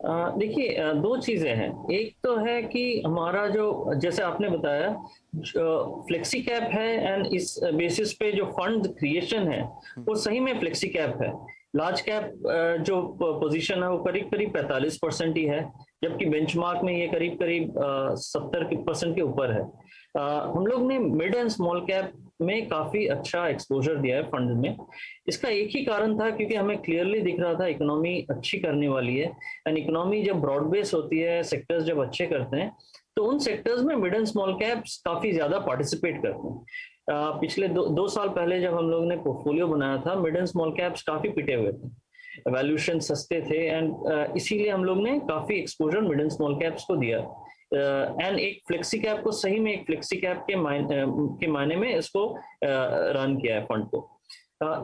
देखिए, दो चीजें हैं। एक तो है कि हमारा जो जैसे आपने बताया फ्लेक्सी कैप है, एंड इस बेसिस पे जो फंड क्रिएशन है हम्म। वो सही में फ्लेक्सी कैप है। लार्ज कैप जो पोजीशन है वो करीब करीब 45% ही है, जबकि बेंचमार्क में ये करीब करीब 70% के ऊपर है। हम लोग ने मिड एंड स्मॉल कैप में काफी अच्छा एक्सपोजर दिया है फंड में। इसका एक ही कारण था, क्योंकि हमें क्लियरली दिख रहा था इकोनॉमी अच्छी करने वाली है। एंड इकोनॉमी जब ब्रॉड बेस होती है, सेक्टर्स जब अच्छे करते हैं, तो उन सेक्टर्स में मिड एंड स्मॉल कैप्स काफी ज्यादा पार्टिसिपेट करते हैं। पिछले दो साल पहले जब हम लोग ने पोर्टफोलियो बनाया था, मिड एंड स्मॉल कैप्स काफी पिटे हुए थे, वैल्यूएशन सस्ते थे, एंड इसीलिए हम लोग ने काफी exposure mid and small caps को दिया। एंड एक फ्लेक्सी कैप को सही में एक फ्लेक्सी कैप के मायने में इसको रन किया है फंड को।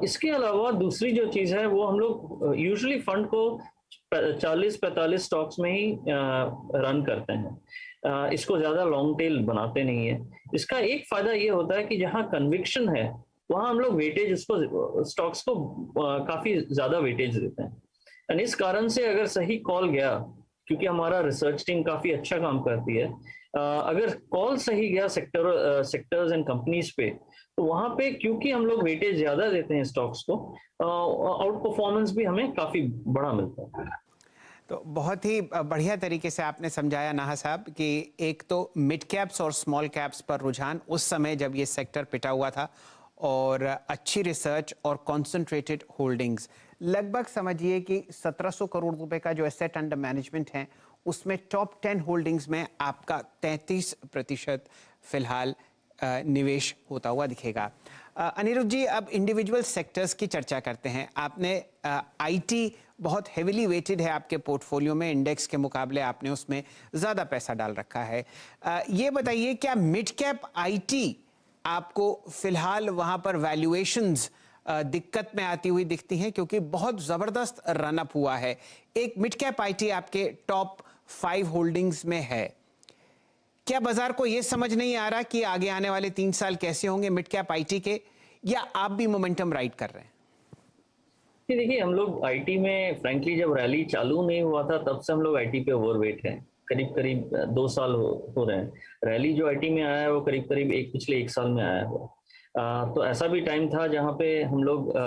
इसके अलावा दूसरी जो चीज है वो हम लोग यूजुअली फंड को 40-45 स्टॉक्स में ही रन करते हैं। इसको ज्यादा लॉन्ग टेल बनाते नहीं है। इसका एक फायदा ये होता है कि जहां कन्विक्शन है वहां हम लोग वेटेज उसको स्टॉक्स को काफी ज्यादा वेटेज देते हैं। एंड इस कारण से अगर सही कॉल गया, क्योंकि हमारा रिसर्च टीम काफी अच्छा काम करती है, अगर कॉल सही गया सेक्टर्स एंड कंपनीज पे, तो वहां पे क्योंकि हम लोग वेटेज ज्यादा देते हैं स्टॉक्स को, आउट परफॉर्मेंस भी हमें काफी बड़ा मिलता है। तो बहुत ही बढ़िया तरीके से आपने समझाया नाहा साहब कि एक तो मिड कैप्स और स्मॉल कैप्स पर रुझान उस समय जब ये सेक्टर पिटा हुआ था, और अच्छी रिसर्च और कॉन्सेंट्रेटेड होल्डिंग्स, लगभग समझिए कि 1700 करोड़ रुपए का जो एसेट अंडर मैनेजमेंट है उसमें टॉप 10 होल्डिंग्स में आपका 33% फिलहाल निवेश होता हुआ दिखेगा। अनिरुद्ध जी, अब इंडिविजुअल सेक्टर्स की चर्चा करते हैं। आपने आईटी बहुत हेविली वेटेड है आपके पोर्टफोलियो में, इंडेक्स के मुकाबले आपने उसमें ज़्यादा पैसा डाल रखा है। ये बताइए, क्या मिड कैप आईटी आपको फिलहाल वहाँ पर वैल्यूएशंस दिक्कत में आती हुई दिखती हैं? क्योंकि बहुत ज़बरदस्त रनअप हुआ है। एक मिड कैप आईटी आपके टॉप 5 होल्डिंग्स में है। क्या बाजार को यह समझ नहीं आ रहा कि आगे आने वाले 3 साल कैसे होंगे मिड कैप आईटी के, या आप भी मोमेंटम राइड कर रहे हैं? देखिए, हम लोग आईटी में फ्रैंकली जब रैली चालू नहीं हुआ था तब से हम लोग आईटी पे ओवरवेट हैं। करीब करीब 2 साल हो रहे हैं। रैली जो आईटी में आया है वो करीब करीब पिछले 1 साल में आया हुआ। तो ऐसा भी टाइम था जहां पे हम लोग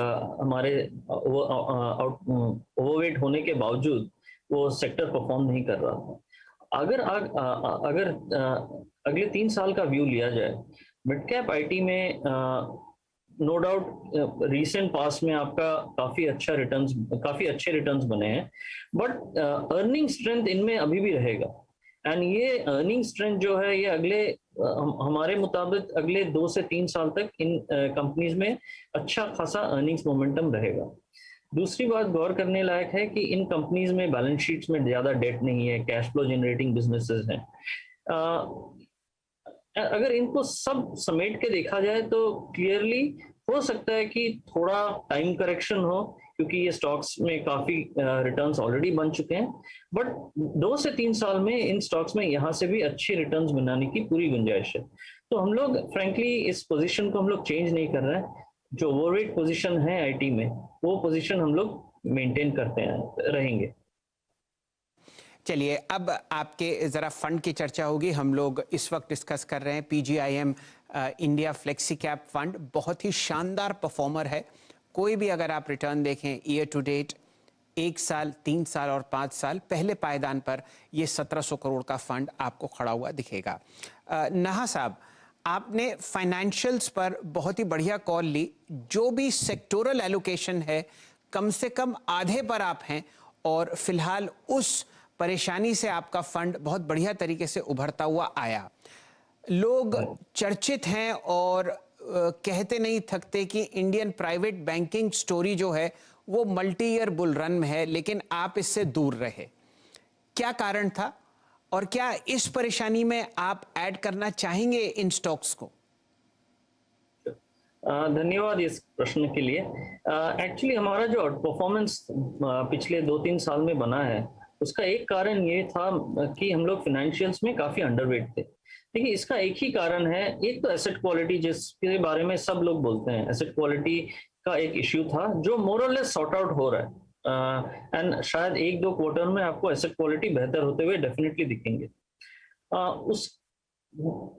हमारे ओवरवेट होने के बावजूद वो सेक्टर परफॉर्म नहीं कर रहा था। अगर अगले 3 साल का व्यू लिया जाए, मिड कैप आईटी में नो डाउट रीसेंट पास में आपका काफी अच्छे रिटर्न्स बने हैं, बट अर्निंग स्ट्रेंथ इनमें अभी भी रहेगा। एंड ये अर्निंग स्ट्रेंथ जो है ये हमारे मुताबिक अगले 2 से 3 साल तक इन कंपनीज में अच्छा खासा अर्निंग्स मोमेंटम रहेगा। दूसरी बात गौर करने लायक है कि इन कंपनीज में बैलेंस शीट्स में ज्यादा डेट नहीं है, कैश फ्लो जनरेटिंग बिजनेसेस हैं। अगर इनको सब समेट के देखा जाए तो क्लियरली हो सकता है कि थोड़ा टाइम करेक्शन हो, क्योंकि ये स्टॉक्स में काफी रिटर्न्स ऑलरेडी बन चुके हैं। बट 2 से 3 साल में इन स्टॉक्स में यहाँ से भी अच्छे रिटर्न्स बनाने की पूरी गुंजाइश है। तो हम लोग फ्रैंकली इस पोजीशन को हम लोग चेंज नहीं कर रहे हैं। जो ओवरवेट पोजीशन है आईटी में, वो पोजीशन हम लोग मेंटेन करते हैं, रहेंगे। चलिए, अब आपके ज़रा फंड की चर्चा होगी। हम लोग इस वक्त डिस्कस कर रहे हैं PGIM India flexi cap fund. बहुत ही शानदार परफॉर्मर है। कोई भी अगर आप रिटर्न देखें ईयर टू डेट, 1 साल, 3 साल और 5 साल, पहले पायदान पर ये 1700 करोड़ का फंड आपको खड़ा हुआ दिखेगा। नाहा साहब, आपने फाइनेंशियल्स पर बहुत ही बढ़िया कॉल ली। जो भी सेक्टोरल एलोकेशन है, कम से कम आधे पर आप हैं, और फिलहाल उस परेशानी से आपका फंड बहुत बढ़िया तरीके से उभरता हुआ आया। लोग चर्चित हैं और कहते नहीं थकते कि इंडियन प्राइवेट बैंकिंग स्टोरी जो है वो मल्टी ईयर बुल रन में है, लेकिन आप इससे दूर रहे। क्या कारण था, और क्या इस परेशानी में आप ऐड करना चाहेंगे इन स्टॉक्स को? धन्यवाद इस प्रश्न के लिए। एक्चुअली हमारा जो परफॉर्मेंस पिछले 2-3 साल में बना है, उसका एक कारण ये था कि हम लोग फाइनेंशियल्स में काफी अंडरवेट थे। देखिए, इसका एक ही कारण है। एक तो एसेट क्वालिटी, जिसके बारे में सब लोग बोलते हैं, एसेट क्वालिटी का एक इश्यू था जो मोर और लेस सॉर्ट आउट हो रहा है। एंड शायद 1-2 क्वार्टर में आपको एसेट क्वालिटी बेहतर होते हुए डेफिनेटली दिखेंगे। उस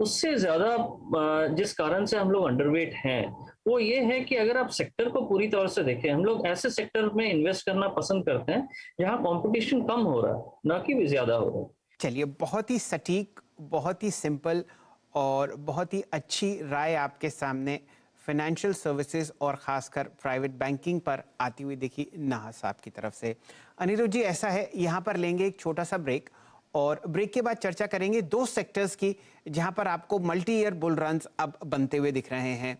उससे ज्यादा जिस कारण से हम लोग अंडरवेट हैं वो ये है कि अगर आप सेक्टर को पूरी तौर से देखें, हम लोग ऐसे सेक्टर में इन्वेस्ट करना पसंद करते हैं जहां कंपटीशन कम हो रहा है, ना कि भी ज्यादा हो रहा है। चलिए, बहुत ही सटीक, बहुत ही सिंपल और बहुत ही अच्छी राय आपके सामने फाइनेंशियल सर्विसेज और ख़ासकर प्राइवेट बैंकिंग पर आती हुई देखी नाहा साहब की तरफ से। अनिरुद्ध जी, ऐसा है, यहाँ पर लेंगे एक छोटा सा ब्रेक और ब्रेक के बाद चर्चा करेंगे दो सेक्टर्स की जहाँ पर आपको मल्टी ईयर बुल रन्स अब बनते हुए दिख रहे हैं।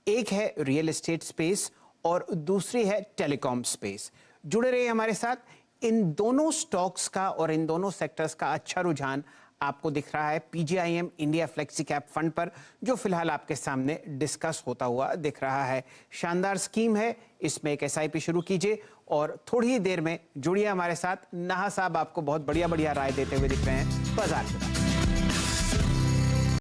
एक है रियल एस्टेट स्पेस और दूसरी है टेलीकॉम स्पेस। जुड़े रहिए हमारे साथ। इन दोनों स्टॉक्स का और इन दोनों सेक्टर्स का अच्छा रुझान आपको दिख रहा है PGIM India flexi cap fund पर, जो फिलहाल आपके सामने डिस्कस होता हुआ दिख रहा है। शानदार स्कीम है, इसमें एक एसआईपी शुरू कीजिए और थोड़ी ही देर में जुड़िए हमारे साथ। नाहा साहब आपको बहुत बढ़िया बढ़िया राय देते हुए दिख रहे हैं बाजार के बाद।